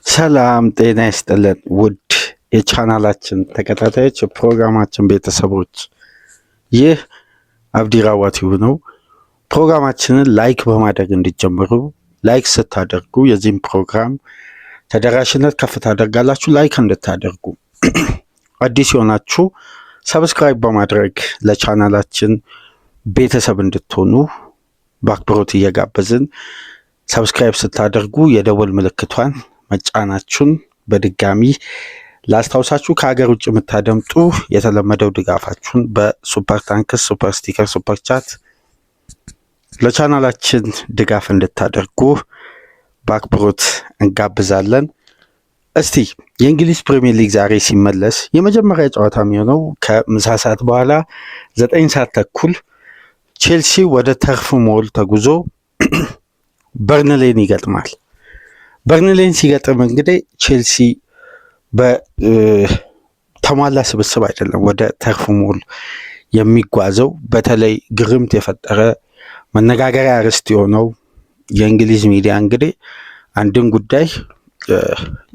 ሰላም ጤና ይስጥልን ውድ የቻናላችን ተከታታዮች የፕሮግራማችን ቤተሰቦች፣ ይህ አብዲራዋ ቲዩብ ነው። ፕሮግራማችንን ላይክ በማድረግ እንዲጀምሩ፣ ላይክ ስታደርጉ የዚህም ፕሮግራም ተደራሽነት ከፍ ታደርጋላችሁ። ላይክ እንድታደርጉ አዲስ የሆናችሁ ሰብስክራይብ በማድረግ ለቻናላችን ቤተሰብ እንድትሆኑ በአክብሮት እየጋበዝን፣ ሰብስክራይብ ስታደርጉ የደወል ምልክቷን መጫናችሁን በድጋሚ ላስታውሳችሁ። ከሀገር ውጭ የምታደምጡ የተለመደው ድጋፋችሁን በሱፐር ታንክስ፣ ሱፐር ስቲከር፣ ሱፐር ቻት ለቻናላችን ድጋፍ እንድታደርጉ በአክብሮት እንጋብዛለን። እስቲ የእንግሊዝ ፕሪሚየር ሊግ ዛሬ ሲመለስ የመጀመሪያ ጨዋታ የሚሆነው ከምሳ ሰዓት በኋላ 9 ሰዓት ተኩል ቼልሲ ወደ ተርፍ ሞል ተጉዞ በርንሌን ይገጥማል። በርንሌን ሲገጥም እንግዲህ ቼልሲ በተሟላ ስብስብ አይደለም ወደ ተርፍ ሞል የሚጓዘው። በተለይ ግርምት የፈጠረ መነጋገሪያ ርዕስ የሆነው የእንግሊዝ ሚዲያ እንግዲህ አንድን ጉዳይ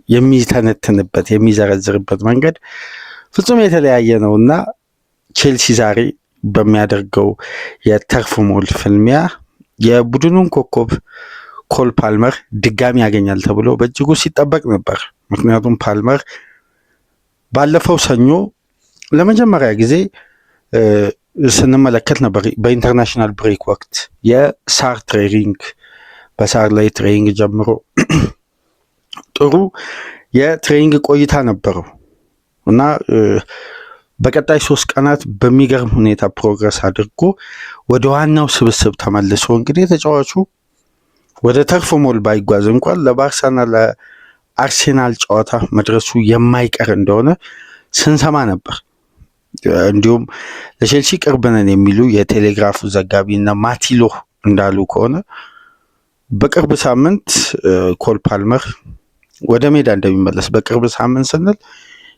የሚተነትንበት የሚዘረዝርበት መንገድ ፍጹም የተለያየ ነው እና ቼልሲ ዛሬ በሚያደርገው የተርፍ ሞል ፍልሚያ የቡድኑን ኮከብ ኮል ፓልመር ድጋሚ ያገኛል ተብሎ በእጅጉ ሲጠበቅ ነበር። ምክንያቱም ፓልመር ባለፈው ሰኞ ለመጀመሪያ ጊዜ ስንመለከት ነበር በኢንተርናሽናል ብሬክ ወቅት የሳር ትሬኒንግ በሳር ላይ ትሬኒንግ ጀምሮ ጥሩ የትሬኒንግ ቆይታ ነበረው እና በቀጣይ 3 ቀናት በሚገርም ሁኔታ ፕሮግረስ አድርጎ ወደ ዋናው ስብስብ ተመልሶ እንግዲህ ተጫዋቹ ወደ ተርፍ ሞል ባይጓዝ እንኳን ለባርሳና ለአርሴናል ጨዋታ መድረሱ የማይቀር እንደሆነ ስንሰማ ነበር። እንዲሁም ለቼልሲ ቅርብ ነን የሚሉ የቴሌግራፉ ዘጋቢና ማቲሎ እንዳሉ ከሆነ በቅርብ ሳምንት ኮል ፓልመር ወደ ሜዳ እንደሚመለስ፣ በቅርብ ሳምንት ስንል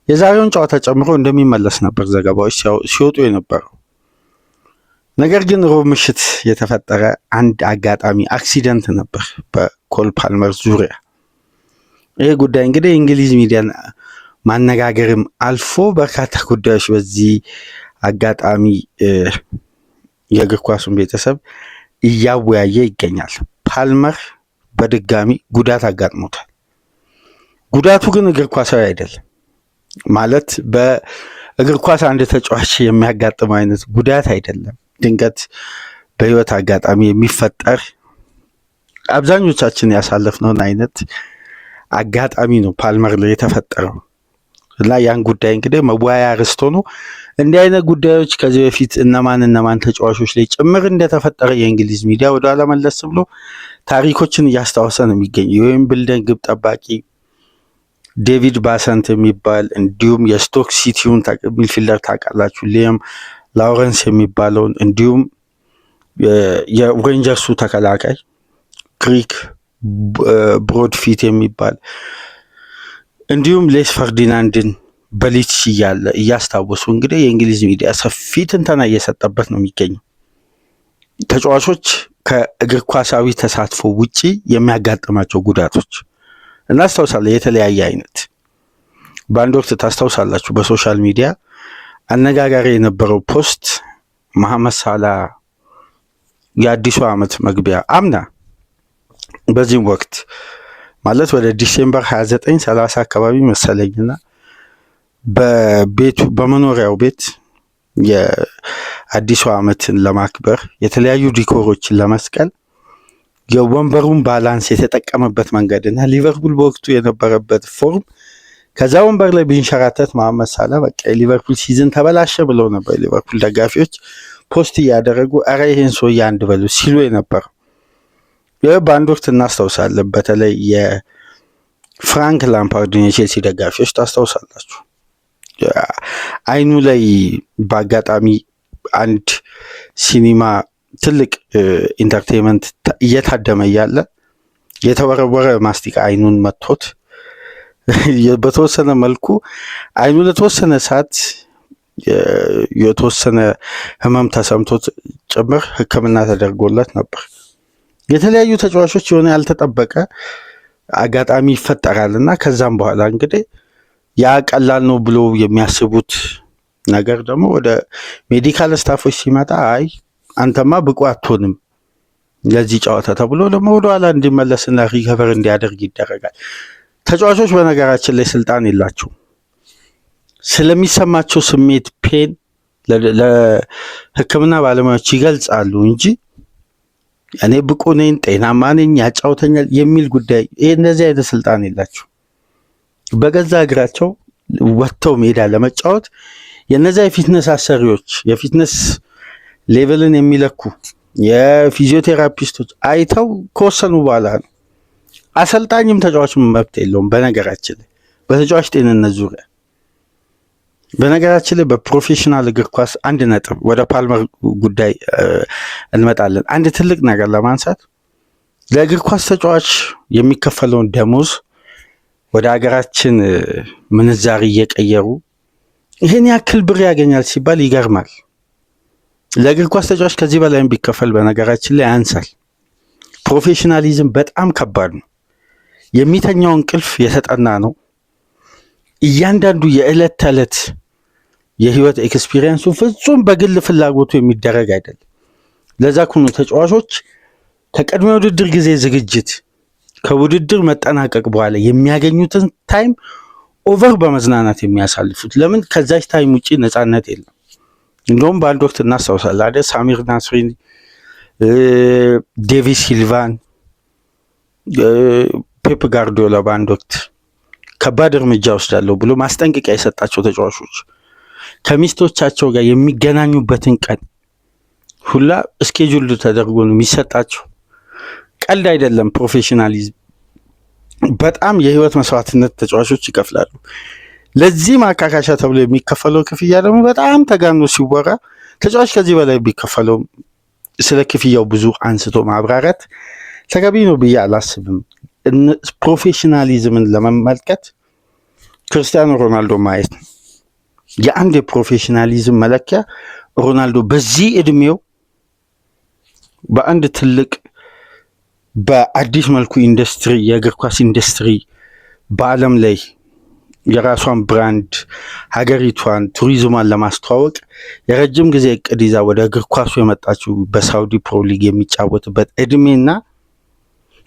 የዛሬውን ጨዋታ ጨምሮ እንደሚመለስ ነበር ዘገባዎች ሲወጡ የነበረው። ነገር ግን ሮብ ምሽት የተፈጠረ አንድ አጋጣሚ አክሲደንት ነበር በኮል ፓልመር ዙሪያ። ይህ ጉዳይ እንግዲህ የእንግሊዝ ሚዲያን ማነጋገርም አልፎ በርካታ ጉዳዮች በዚህ አጋጣሚ የእግር ኳሱን ቤተሰብ እያወያየ ይገኛል። ፓልመር በድጋሚ ጉዳት አጋጥሞታል። ጉዳቱ ግን እግር ኳሳዊ አይደለም። ማለት በእግር ኳስ አንድ ተጫዋች የሚያጋጥም አይነት ጉዳት አይደለም። ድንገት በህይወት አጋጣሚ የሚፈጠር አብዛኞቻችን ያሳለፍነውን አይነት አጋጣሚ ነው ፓልመር ላይ የተፈጠረው እና ያን ጉዳይ እንግዲህ መወያያ ርዕስ ሆኖ እንዲህ አይነት ጉዳዮች ከዚህ በፊት እነማን ተጫዋቾች ላይ ጭምር እንደተፈጠረ የእንግሊዝ ሚዲያ ወደ ኋላ መለስ ብሎ ታሪኮችን እያስታወሰ ነው የሚገኘው። የዌምብልደን ግብ ጠባቂ ዴቪድ ባሰንት የሚባል እንዲሁም የስቶክ ሲቲውን ሚድፊልደር ታውቃላችሁ፣ ሊያም ላውረንስ የሚባለውን እንዲሁም የሬንጀርሱ ተከላካይ ክሪክ ብሮድፊት የሚባል እንዲሁም ሌስ ፈርዲናንድን በሊች እያለ እያስታወሱ እንግዲህ የእንግሊዝ ሚዲያ ሰፊ ትንተና እየሰጠበት ነው የሚገኘው። ተጫዋቾች ከእግር ኳሳዊ ተሳትፎ ውጪ የሚያጋጥማቸው ጉዳቶች እናስታውሳለን። የተለያየ አይነት በአንድ ወቅት ታስታውሳላችሁ በሶሻል ሚዲያ አነጋጋሪ የነበረው ፖስት መሐመድ ሳላ የአዲሱ ዓመት መግቢያ አምና በዚህም ወቅት ማለት ወደ ዲሴምበር 29 30 አካባቢ መሰለኝና በቤቱ በመኖሪያው ቤት የአዲሱ ዓመትን ለማክበር የተለያዩ ዲኮሮችን ለመስቀል የወንበሩን ባላንስ የተጠቀመበት መንገድና ሊቨርፑል በወቅቱ የነበረበት ፎርም ከዛ ወንበር ላይ ቢንሸራተት መሐመድ ሳላ በቃ የሊቨርፑል ሲዝን ተበላሸ ብለው ነበር ሊቨርፑል ደጋፊዎች ፖስት እያደረጉ አረ ይሄን ሰውዬ አንድ በሉ ሲሉ የነበረው። በአንድ ወቅት እናስታውሳለን። በተለይ የፍራንክ ላምፓርድን የቼልሲ ደጋፊዎች ታስታውሳላችሁ። አይኑ ላይ በአጋጣሚ አንድ ሲኒማ ትልቅ ኢንተርቴንመንት እየታደመ እያለ የተወረወረ ማስቲካ አይኑን መጥቶት በተወሰነ መልኩ አይኑ ለተወሰነ ሰዓት የተወሰነ ህመም ተሰምቶት ጭምር ሕክምና ተደርጎለት ነበር። የተለያዩ ተጫዋቾች የሆነ ያልተጠበቀ አጋጣሚ ይፈጠራል እና ከዛም በኋላ እንግዲህ ያ ቀላል ነው ብሎ የሚያስቡት ነገር ደግሞ ወደ ሜዲካል ስታፎች ሲመጣ አይ አንተማ ብቁ አትሆንም ለዚህ ጨዋታ ተብሎ ደግሞ ወደኋላ እንዲመለስና ሪከቨር እንዲያደርግ ይደረጋል። ተጫዋቾች በነገራችን ላይ ስልጣን የላቸውም። ስለሚሰማቸው ስሜት ፔን ለሕክምና ባለሙያዎች ይገልጻሉ እንጂ እኔ ብቁ ነኝ፣ ጤናማ ነኝ፣ ያጫውተኛል የሚል ጉዳይ እነዚህ አይነት ስልጣን የላቸው። በገዛ እግራቸው ወጥተው ሜዳ ለመጫወት የነዚያ የፊትነስ አሰሪዎች የፊትነስ ሌቭልን የሚለኩ የፊዚዮቴራፒስቶች አይተው ከወሰኑ በኋላ ነው። አሰልጣኝም ተጫዋችም መብት የለውም። በነገራችን ላይ በተጫዋች ጤንነት ዙሪያ በነገራችን ላይ በፕሮፌሽናል እግር ኳስ አንድ ነጥብ ወደ ፓልመር ጉዳይ እንመጣለን። አንድ ትልቅ ነገር ለማንሳት ለእግር ኳስ ተጫዋች የሚከፈለውን ደሞዝ ወደ ሀገራችን ምንዛሪ እየቀየሩ ይህን ያክል ብር ያገኛል ሲባል ይገርማል። ለእግር ኳስ ተጫዋች ከዚህ በላይም ቢከፈል በነገራችን ላይ ያንሳል። ፕሮፌሽናሊዝም በጣም ከባድ ነው። የሚተኛው እንቅልፍ የተጠና ነው። እያንዳንዱ የዕለት ተዕለት የህይወት ኤክስፒሪየንሱ ፍጹም በግል ፍላጎቱ የሚደረግ አይደለም። ለዛ ኩኑ ተጫዋቾች ከቅድመ ውድድር ጊዜ ዝግጅት ከውድድር መጠናቀቅ በኋላ የሚያገኙትን ታይም ኦቨር በመዝናናት የሚያሳልፉት። ለምን ከዛች ታይም ውጪ ነፃነት የለም። እንደውም በአንድ ወቅት እናስታውሳለን አይደል ሳሚር ናስሪን፣ ዴቪድ ሲልቫን፣ ፔፕ ጋርዲዮላ በአንድ ወቅት ከባድ እርምጃ ወስዳለሁ ብሎ ማስጠንቀቂያ የሰጣቸው ተጫዋቾች ከሚስቶቻቸው ጋር የሚገናኙበትን ቀን ሁላ እስኬጁል ተደርጎ ነው የሚሰጣቸው። ቀልድ አይደለም። ፕሮፌሽናሊዝም በጣም የህይወት መስዋዕትነት ተጫዋቾች ይከፍላሉ። ለዚህ ማካካሻ ተብሎ የሚከፈለው ክፍያ ደግሞ በጣም ተጋኖ ሲወራ ተጫዋች ከዚህ በላይ ቢከፈለው ስለ ክፍያው ብዙ አንስቶ ማብራራት ተገቢ ነው ብዬ አላስብም። ፕሮፌሽናሊዝምን ለመመልከት ክርስቲያኖ ሮናልዶ ማየት ነው። የአንድ የፕሮፌሽናሊዝም መለኪያ ሮናልዶ በዚህ እድሜው በአንድ ትልቅ በአዲስ መልኩ ኢንዱስትሪ የእግር ኳስ ኢንዱስትሪ በዓለም ላይ የራሷን ብራንድ ሀገሪቷን ቱሪዝሟን ለማስተዋወቅ የረጅም ጊዜ እቅድ ይዛ ወደ እግር ኳሱ የመጣችው በሳውዲ ፕሮ ሊግ የሚጫወትበት እድሜና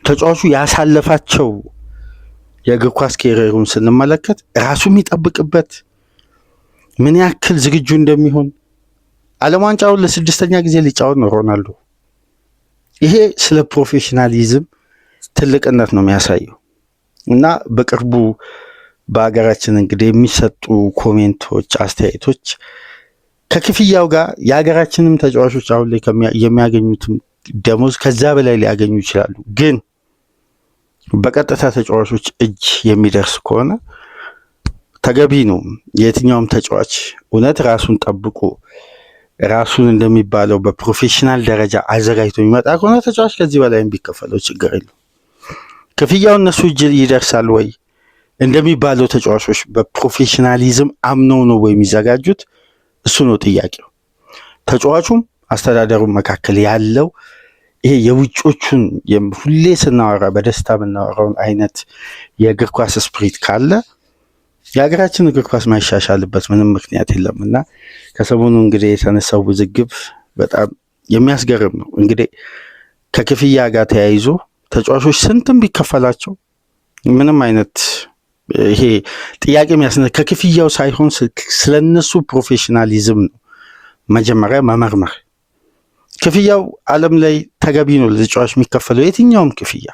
ተጫዋቹ ያሳለፋቸው የእግር ኳስ ኬሪየሩን ስንመለከት ራሱ የሚጠብቅበት ምን ያክል ዝግጁ እንደሚሆን ዓለም ዋንጫውን ለስድስተኛ ጊዜ ሊጫወት ነው ሮናልዶ። ይሄ ስለ ፕሮፌሽናሊዝም ትልቅነት ነው የሚያሳየው። እና በቅርቡ በሀገራችን እንግዲህ የሚሰጡ ኮሜንቶች፣ አስተያየቶች ከክፍያው ጋር የሀገራችንም ተጫዋቾች አሁን ላይ የሚያገኙትም ደሞዝ ከዛ በላይ ሊያገኙ ይችላሉ። ግን በቀጥታ ተጫዋቾች እጅ የሚደርስ ከሆነ ተገቢ ነው። የትኛውም ተጫዋች እውነት ራሱን ጠብቆ ራሱን እንደሚባለው በፕሮፌሽናል ደረጃ አዘጋጅቶ የሚመጣ ከሆነ ተጫዋች ከዚህ በላይ ቢከፈለው ችግር የለው። ክፍያው እነሱ እጅ ይደርሳል ወይ እንደሚባለው ተጫዋቾች በፕሮፌሽናሊዝም አምነው ነው ወይ የሚዘጋጁት? እሱ ነው ጥያቄው። ተጫዋቹም አስተዳደሩም መካከል ያለው ይሄ የውጮቹን ሁሌ ስናወራ በደስታ የምናወራውን አይነት የእግር ኳስ ስፕሪት ካለ የሀገራችን እግር ኳስ ማይሻሻልበት ምንም ምክንያት የለም። እና ከሰሞኑ እንግዲህ የተነሳው ውዝግብ በጣም የሚያስገርም ነው። እንግዲህ ከክፍያ ጋር ተያይዞ ተጫዋቾች ስንትም ቢከፈላቸው ምንም አይነት ይሄ ጥያቄ የሚያስነ ከክፍያው ሳይሆን ስለነሱ ፕሮፌሽናሊዝም ነው መጀመሪያ መመርመር። ክፍያው ዓለም ላይ ተገቢ ነው ለተጫዋች የሚከፈለው የትኛውም ክፍያ።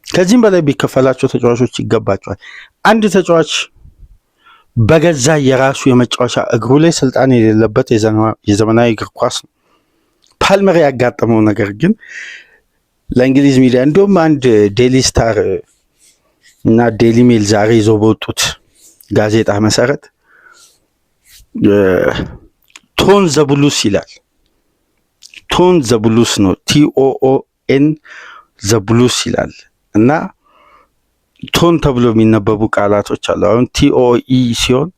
ከዚህም በላይ ቢከፈላቸው ተጫዋቾች ይገባቸዋል። አንድ ተጫዋች በገዛ የራሱ የመጫወቻ እግሩ ላይ ስልጣን የሌለበት የዘመናዊ እግር ኳስ ነው። ፓልመር ያጋጠመው ነገር ግን ለእንግሊዝ ሚዲያ እንዲሁም አንድ ዴሊ ስታር እና ዴሊ ሜል ዛሬ ይዘው በወጡት ጋዜጣ መሰረት ቶን ዘብሉስ ይላል። ቶን ዘብሉስ ነው፣ TOON ዘብሉስ ይላል። እና ቶን ተብሎ የሚነበቡ ቃላቶች አሉ። አሁን TOE ሲሆን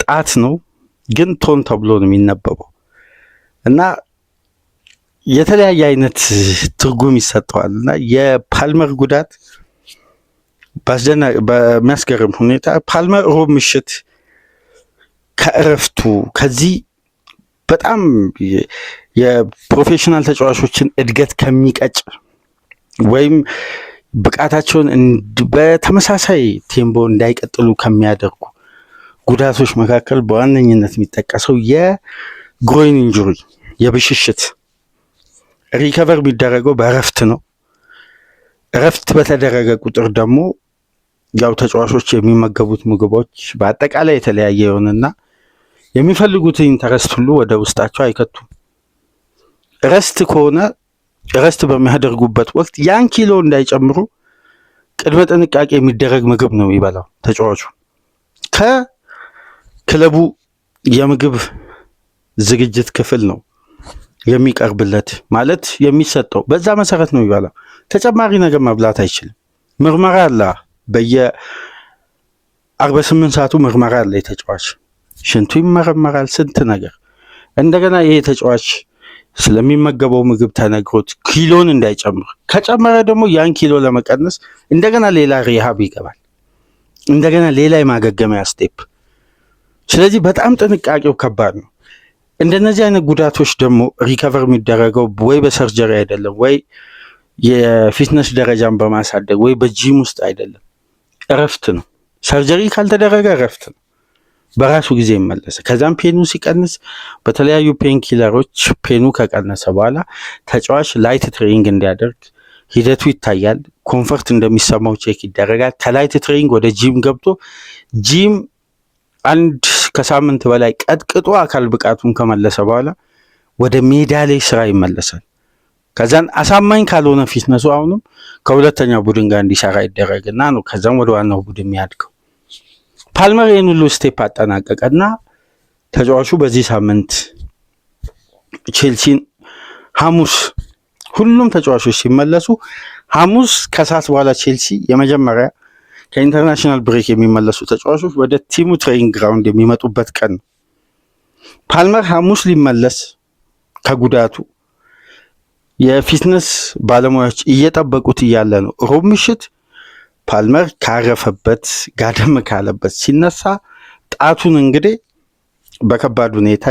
ጣት ነው፣ ግን ቶን ተብሎ ነው የሚነበበው እና የተለያየ አይነት ትርጉም ይሰጠዋል። እና የፓልመር ጉዳት በሚያስገርም ሁኔታ ፓልመር ሮብ ምሽት ከእረፍቱ ከዚህ በጣም የፕሮፌሽናል ተጫዋቾችን እድገት ከሚቀጭ ወይም ብቃታቸውን በተመሳሳይ ቴምቦ እንዳይቀጥሉ ከሚያደርጉ ጉዳቶች መካከል በዋነኝነት የሚጠቀሰው የግሮይን ኢንጁሪ የብሽሽት ሪከቨር የሚደረገው በእረፍት ነው። እረፍት በተደረገ ቁጥር ደግሞ ያው ተጫዋቾች የሚመገቡት ምግቦች በአጠቃላይ የተለያየ ይሆንና የሚፈልጉትን ኢንተረስት ሁሉ ወደ ውስጣቸው አይከቱም። እረፍት ከሆነ እረፍት በሚያደርጉበት ወቅት ያን ኪሎ እንዳይጨምሩ ቅድመ ጥንቃቄ የሚደረግ ምግብ ነው የሚበላው ተጫዋቹ። ከክለቡ የምግብ ዝግጅት ክፍል ነው የሚቀርብለት ማለት የሚሰጠው፣ በዛ መሰረት ነው የሚበላው። ተጨማሪ ነገር መብላት አይችልም። ምርመራ አለ፣ በየ48 ሰዓቱ ምርመራ አለ። የተጫዋች ሽንቱ ይመረመራል፣ ስንት ነገር። እንደገና ይሄ ተጫዋች ስለሚመገበው ምግብ ተነግሮት ኪሎን እንዳይጨምር፣ ከጨመረ ደግሞ ያን ኪሎ ለመቀነስ እንደገና ሌላ ሪሃብ ይገባል፣ እንደገና ሌላ የማገገሚያ ስቴፕ። ስለዚህ በጣም ጥንቃቄው ከባድ ነው። እንደነዚህ አይነት ጉዳቶች ደግሞ ሪከቨር የሚደረገው ወይ በሰርጀሪ አይደለም፣ ወይ የፊትነስ ደረጃን በማሳደግ ወይ በጂም ውስጥ አይደለም፣ እረፍት ነው። ሰርጀሪ ካልተደረገ እረፍት ነው፣ በራሱ ጊዜ ይመለሰ። ከዛም ፔኑ ሲቀንስ በተለያዩ ፔን ኪለሮች ፔኑ ከቀነሰ በኋላ ተጫዋች ላይት ትሬኒንግ እንዲያደርግ ሂደቱ ይታያል። ኮንፈርት እንደሚሰማው ቼክ ይደረጋል። ከላይት ትሬኒንግ ወደ ጂም ገብቶ ጂም አንድ ከሳምንት በላይ ቀጥቅጦ አካል ብቃቱን ከመለሰ በኋላ ወደ ሜዳ ላይ ስራ ይመለሳል። ከዛን አሳማኝ ካልሆነ ፊትነሱ አሁንም ከሁለተኛው ቡድን ጋር እንዲሰራ ይደረግና ነው ከዛም ወደ ዋናው ቡድን የሚያድገው። ፓልመር ይህን ሁሉ ስቴፕ አጠናቀቀና ተጫዋቹ በዚህ ሳምንት ቼልሲን ሐሙስ ሁሉም ተጫዋቾች ሲመለሱ ሐሙስ ከሰዓት በኋላ ቼልሲ የመጀመሪያ ከኢንተርናሽናል ብሬክ የሚመለሱ ተጫዋቾች ወደ ቲሙ ትሬኒንግ ግራውንድ የሚመጡበት ቀን ነው። ፓልመር ሐሙስ ሊመለስ ከጉዳቱ የፊትነስ ባለሙያዎች እየጠበቁት እያለ ነው ሮብ ምሽት ፓልመር ካረፈበት ጋደም ካለበት ሲነሳ ጣቱን እንግዲህ በከባድ ሁኔታ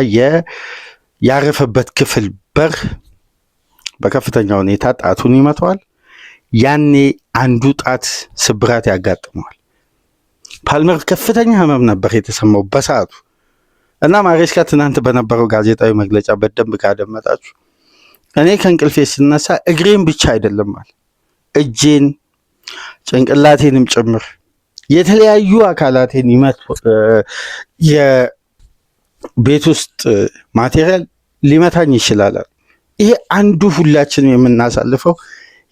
ያረፈበት ክፍል በር በከፍተኛ ሁኔታ ጣቱን ይመታዋል። ያኔ አንዱ ጣት ስብራት ያጋጥመዋል። ፓልመር ከፍተኛ ህመም ነበር የተሰማው በሰዓቱ እና ማሬስካ ትናንት በነበረው ጋዜጣዊ መግለጫ በደንብ ካደመጣችሁ እኔ ከእንቅልፌ ስነሳ እግሬን ብቻ አይደለም ማለት እጄን ጭንቅላቴንም ጭምር የተለያዩ አካላቴን የቤት ውስጥ ማቴሪያል ሊመታኝ ይችላል። ይሄ አንዱ ሁላችንም የምናሳልፈው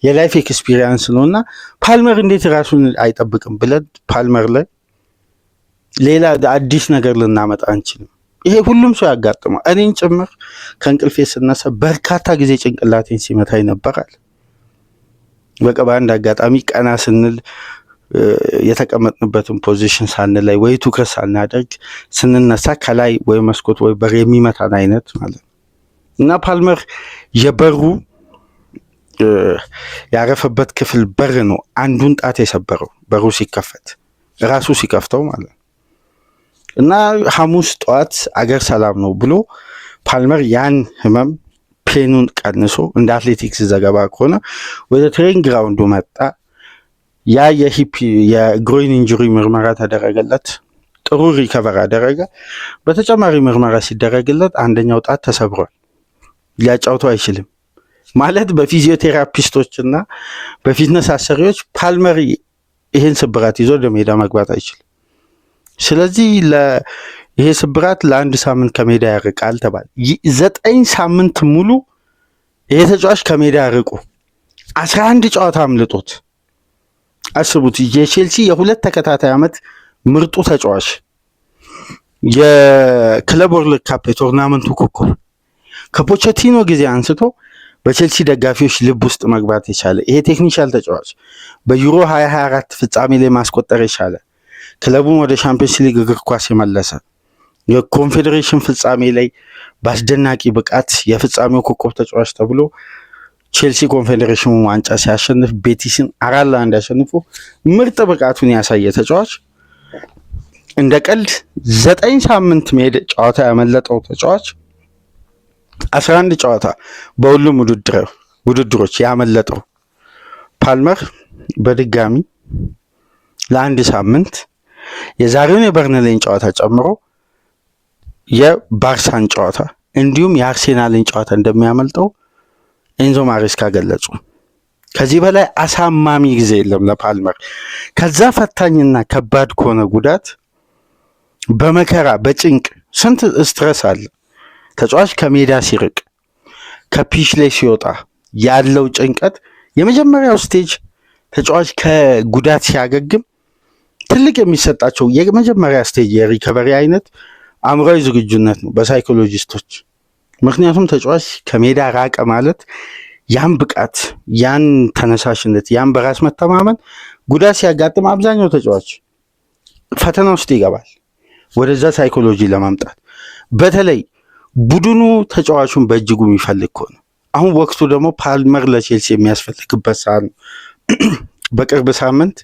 የላይፍ ኤክስፒሪየንስ ነውና ፓልመር እንዴት ራሱን አይጠብቅም ብለን ፓልመር ላይ ሌላ አዲስ ነገር ልናመጣ አንችልም። ይሄ ሁሉም ሰው ያጋጥመው፣ እኔን ጭምር ከእንቅልፌ ስነሳ በርካታ ጊዜ ጭንቅላቴን ሲመታ ይነበራል። በቃ በአንድ አጋጣሚ ቀና ስንል የተቀመጥንበትን ፖዚሽን ሳንላይ ወይ ትኩረት ሳናደርግ ስንነሳ ከላይ ወይ መስኮት ወይ በር የሚመታን አይነት ማለት ነው እና ፓልመር የበሩ ያረፈበት ክፍል በር ነው አንዱን ጣት የሰበረው በሩ ሲከፈት ራሱ ሲከፍተው ማለት ነው እና ሐሙስ ጠዋት አገር ሰላም ነው ብሎ ፓልመር ያን ህመም ፔኑን ቀንሶ እንደ አትሌቲክስ ዘገባ ከሆነ ወደ ትሬኒንግ ግራውንዱ መጣ። ያ የግሮይን ኢንጁሪ ምርመራ ተደረገለት፣ ጥሩ ሪከቨር አደረገ። በተጨማሪ ምርመራ ሲደረግለት አንደኛው ጣት ተሰብሯል፣ ሊያጫውተው አይችልም ማለት በፊዚዮቴራፒስቶች እና በፊትነስ አሰሪዎች ፓልመር ይሄን ስብራት ይዞ ወደ ሜዳ መግባት አይችልም። ስለዚህ ይሄ ስብራት ለአንድ ሳምንት ከሜዳ ያርቃል ተባለ። 9 ሳምንት ሙሉ ይሄ ተጫዋች ከሜዳ ያርቁ 11 ጨዋታ አምልጦት አስቡት። የቼልሲ የሁለት ተከታታይ ዓመት ምርጡ ተጫዋች የክለብ ወርልድ ካፕ የቶርናመንቱ ኮከብ ከፖቼቲኖ ጊዜ አንስቶ በቼልሲ ደጋፊዎች ልብ ውስጥ መግባት የቻለ ይሄ ቴክኒሻል ተጫዋች በዩሮ 2024 ፍጻሜ ላይ ማስቆጠር የቻለ ክለቡን ወደ ሻምፒዮንስ ሊግ እግር ኳስ የመለሰ የኮንፌዴሬሽን ፍጻሜ ላይ በአስደናቂ ብቃት የፍጻሜው ኮከብ ተጫዋች ተብሎ ቼልሲ ኮንፌዴሬሽን ዋንጫ ሲያሸንፍ ቤቲስን 4-1 አሸንፎ ምርጥ ብቃቱን ያሳየ ተጫዋች፣ እንደ ቀልድ 9 ሳምንት ሜዳ ጨዋታ ያመለጠው ተጫዋች 11 ጨዋታ በሁሉም ውድድሮች ያመለጠው ፓልመር በድጋሚ ለአንድ ሳምንት የዛሬውን የበርንሌን ጨዋታ ጨምሮ የባርሳን ጨዋታ እንዲሁም የአርሴናልን ጨዋታ እንደሚያመልጠው ኤንዞ ማሬስካ ገለጹ። ከዚህ በላይ አሳማሚ ጊዜ የለም ለፓልመር። ከዛ ፈታኝና ከባድ ከሆነ ጉዳት በመከራ በጭንቅ ስንት ስትረስ አለ። ተጫዋች ከሜዳ ሲርቅ ከፒች ላይ ሲወጣ ያለው ጭንቀት የመጀመሪያው ስቴጅ ተጫዋች ከጉዳት ሲያገግም ትልቅ የሚሰጣቸው የመጀመሪያ ስቴጅ የሪከቨሪ አይነት አእምሯዊ ዝግጁነት ነው በሳይኮሎጂስቶች። ምክንያቱም ተጫዋች ከሜዳ ራቀ ማለት ያን ብቃት፣ ያን ተነሳሽነት፣ ያን በራስ መተማመን ጉዳት ሲያጋጥም አብዛኛው ተጫዋች ፈተና ውስጥ ይገባል ወደዛ ሳይኮሎጂ ለማምጣት። በተለይ ቡድኑ ተጫዋቹን በእጅጉ የሚፈልግ ከሆነ አሁን ወቅቱ ደግሞ ፓልመር ለቼልሲ የሚያስፈልግበት ሰዓት ነው። በቅርብ ሳምንት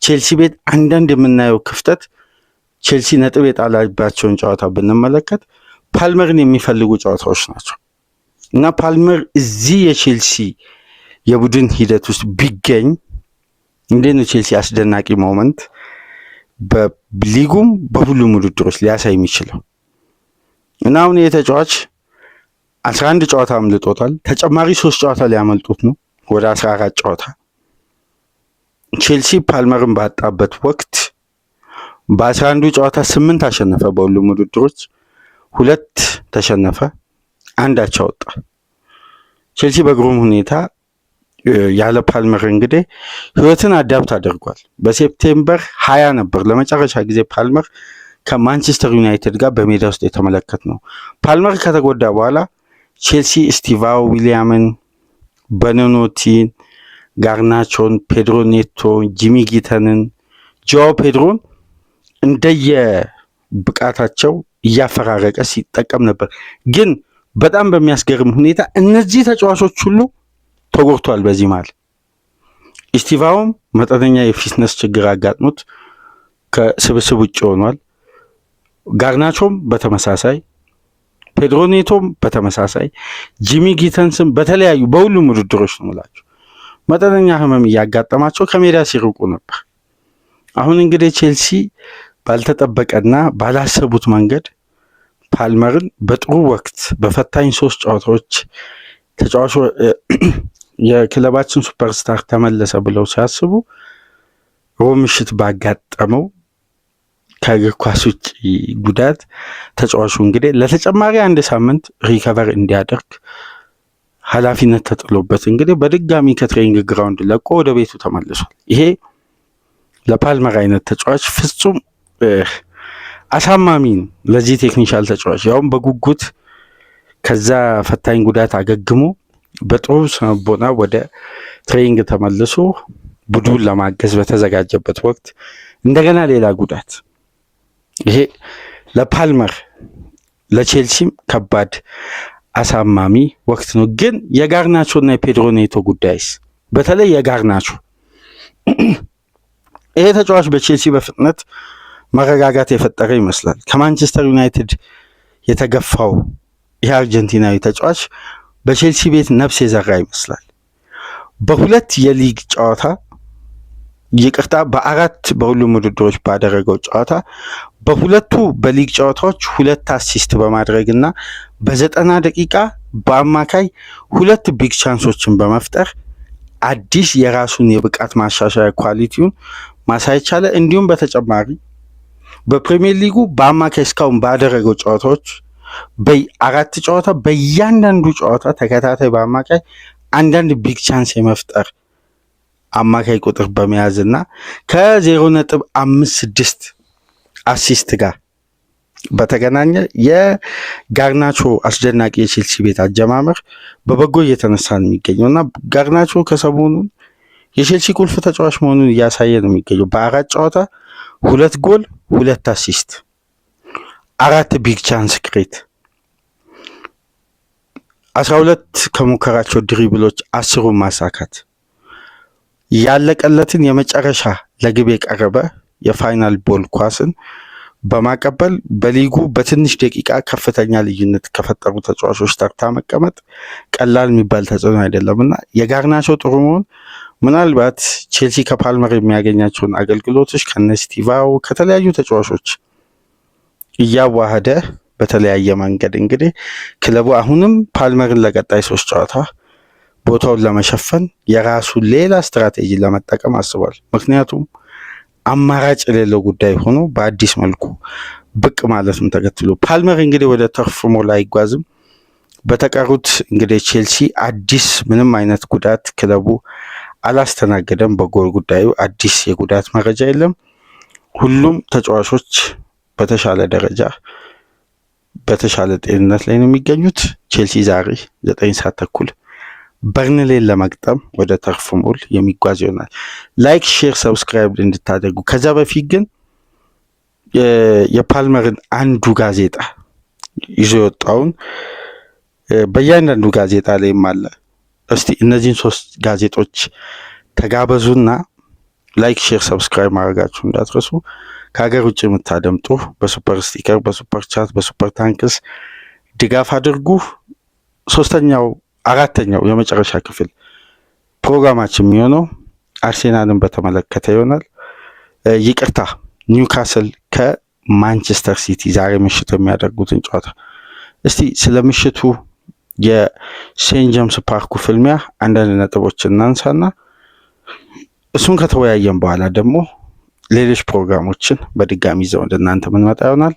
ቼልሲ ቤት አንዳንድ የምናየው ክፍተት ቼልሲ ነጥብ የጣላባቸውን ጨዋታ ብንመለከት ፓልመርን የሚፈልጉ ጨዋታዎች ናቸው እና ፓልመር እዚህ የቼልሲ የቡድን ሂደት ውስጥ ቢገኝ እንዴት ነው ቼልሲ አስደናቂ ሞመንት በሊጉም በሁሉም ውድድሮች ሊያሳይ የሚችለው? እና አሁን የተጫዋች 11 ጨዋታ አምልጦታል። ተጨማሪ 3 ጨዋታ ሊያመልጡት ነው ወደ 14 ጨዋታ። ቼልሲ ፓልመርን ባጣበት ወቅት በ11 ጨዋታ 8 አሸነፈ። በሁሉም ውድድሮች 2 ተሸነፈ፣ 1 አቻ ወጣ። ቼልሲ በግሩም ሁኔታ ያለ ፓልመር እንግዲህ ህይወትን አዳፕት አድርጓል። በሴፕቴምበር 20 ነበር ለመጨረሻ ጊዜ ፓልመር ከማንቸስተር ዩናይትድ ጋር በሜዳ ውስጥ የተመለከት ነው። ፓልመር ከተጎዳ በኋላ ቼልሲ ስቲቫው ዊሊያምን፣ በኖኖቲን፣ ጋርናቾን፣ ፔድሮ ኔቶ፣ ጂሚ ጊተንን፣ ጆዋ ፔድሮን እንደየ ብቃታቸው እያፈራረቀ ሲጠቀም ነበር። ግን በጣም በሚያስገርም ሁኔታ እነዚህ ተጫዋቾች ሁሉ ተጎድቷል። በዚህ መሃል ስቲቫውም መጠነኛ የፊትነስ ችግር አጋጥሞት ከስብስብ ውጭ ሆኗል። ጋርናቾም በተመሳሳይ፣ ፔድሮ ኔቶም በተመሳሳይ፣ ጂሚ ጊተንስም በተለያዩ በሁሉም ውድድሮች ነው የምላቸው መጠነኛ ህመም እያጋጠማቸው ከሜዳ ሲርቁ ነበር። አሁን እንግዲህ ቼልሲ ባልተጠበቀና ባላሰቡት መንገድ ፓልመርን በጥሩ ወቅት በፈታኝ 3 ጨዋታዎች ተጫዋቹ የክለባችን ሱፐርስታር ተመለሰ ብለው ሲያስቡ ሮብ ምሽት ባጋጠመው ከእግር ኳስ ውጭ ጉዳት ተጫዋቹ እንግዲህ ለተጨማሪ 1 ሳምንት ሪከቨር እንዲያደርግ ኃላፊነት ተጥሎበት እንግዲህ በድጋሚ ከትሬኒንግ ግራውንድ ለቆ ወደ ቤቱ ተመልሷል። ይሄ ለፓልመር አይነት ተጫዋች ፍጹም አሳማሚ ነው። ለዚህ ቴክኒሻል ተጫዋች ያውም በጉጉት ከዛ ፈታኝ ጉዳት አገግሞ በጥሩ ስነቦና ወደ ትሬኒንግ ተመልሶ ቡድኑን ለማገዝ በተዘጋጀበት ወቅት እንደገና ሌላ ጉዳት። ይሄ ለፓልመር ለቼልሲም ከባድ አሳማሚ ወቅት ነው። ግን የጋርናቾ እና የፔድሮ ኔቶ ጉዳይስ? በተለይ የጋርናቾ ይሄ ተጫዋች በቼልሲ በፍጥነት መረጋጋት የፈጠረ ይመስላል። ከማንቸስተር ዩናይትድ የተገፋው ይህ አርጀንቲናዊ ተጫዋች በቼልሲ ቤት ነፍስ የዘራ ይመስላል። በ2 የሊግ ጨዋታ በ4 በሁሉም ውድድሮች ባደረገው ጨዋታ በ2ቱ በሊግ ጨዋታዎች 2 አሲስት በማድረግና በ90 ደቂቃ በአማካይ 2 ቢግ ቻንሶችን በመፍጠር አዲስ የራሱን የብቃት ማሻሻያ ኳሊቲውን ማሳየት ቻለ። እንዲሁም በተጨማሪ በፕሪሚየር ሊጉ በአማካይ እስካሁን ባደረገው ጨዋታዎች በ4 ጨዋታ በእያንዳንዱ ጨዋታ ተከታታይ በአማካይ አንዳንድ ቢግ ቻንስ የመፍጠር አማካይ ቁጥር በመያዝና ከ0.56 አሲስት ጋር በተገናኘ የጋርናቾ አስደናቂ የቼልሲ ቤት አጀማመር በበጎ እየተነሳ ነው የሚገኘው እና ጋርናቾ ከሰሞኑን የቼልሲ ቁልፍ ተጫዋች መሆኑን እያሳየ ነው የሚገኘው። በ4 ጨዋታ 2 ጎል 2 አሲስት 4 ቢግ ቻንስ ክሬት 12 ከሙከራቸው ድሪብሎች 10ን ማሳካት፣ ያለቀለትን የመጨረሻ ለግብ የቀረበ የፋይናል ቦል ኳስን በማቀበል በሊጉ በትንሽ ደቂቃ ከፍተኛ ልዩነት ከፈጠሩ ተጫዋቾች ተርታ መቀመጥ ቀላል የሚባል ተጽዕኖ አይደለምና የጋርናቾ ጥሩ መሆን ምናልባት ቼልሲ ከፓልመር የሚያገኛቸውን አገልግሎቶች ከነስቲቫው ከተለያዩ ተጫዋቾች እያዋሃደ በተለያየ መንገድ እንግዲህ ክለቡ አሁንም ፓልመርን ለቀጣይ 3 ጨዋታ ቦታውን ለመሸፈን የራሱ ሌላ ስትራቴጂ ለመጠቀም አስቧል። ምክንያቱም አማራጭ የሌለው ጉዳይ ሆኖ በአዲስ መልኩ ብቅ ማለትም ተከትሎ ፓልመር እንግዲህ ወደ ተርፍ ሞል አይጓዝም። በተቀሩት እንግዲህ ቼልሲ አዲስ ምንም አይነት ጉዳት ክለቡ አላስተናገደም። በጎል ጉዳዩ አዲስ የጉዳት መረጃ የለም። ሁሉም ተጫዋቾች በተሻለ ደረጃ በተሻለ ጤንነት ላይ ነው የሚገኙት። ቼልሲ ዛሬ 9 ሰዓት ተኩል በርንሌን ለመግጠም ወደ ተርፍ ሞል የሚጓዝ ይሆናል። ላይክ፣ ሼር፣ ሰብስክራይብ እንድታደርጉ። ከዛ በፊት ግን የፓልመርን አንዱ ጋዜጣ ይዞ የወጣውን በእያንዳንዱ ጋዜጣ ላይም አለ። እስቲ እነዚህን 3 ጋዜጦች ተጋበዙና ላይክ፣ ሼር፣ ሰብስክራይብ ማድረጋችሁ እንዳትረሱ። ከሀገር ውጭ የምታደምጡ በሱፐር ስቲከር፣ በሱፐር ቻት፣ በሱፐር ታንክስ ድጋፍ አድርጉ። 4ኛው የመጨረሻ ክፍል ፕሮግራማችን የሚሆነው አርሴናልን በተመለከተ ይሆናል። ይቅርታ፣ ኒውካስል ከማንቸስተር ሲቲ ዛሬ ምሽት የሚያደርጉትን ጨዋታ እስቲ ስለ ምሽቱ የሴንት ጄምስ ፓርኩ ፍልሚያ አንዳንድ ነጥቦችን እናንሳና እሱን ከተወያየን በኋላ ደግሞ ሌሎች ፕሮግራሞችን በድጋሚ ይዘው ወደ እናንተ ምንመጣ ይሆናል።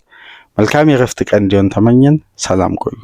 መልካም የረፍት ቀን እንዲሆን ተመኘን። ሰላም ቆዩ።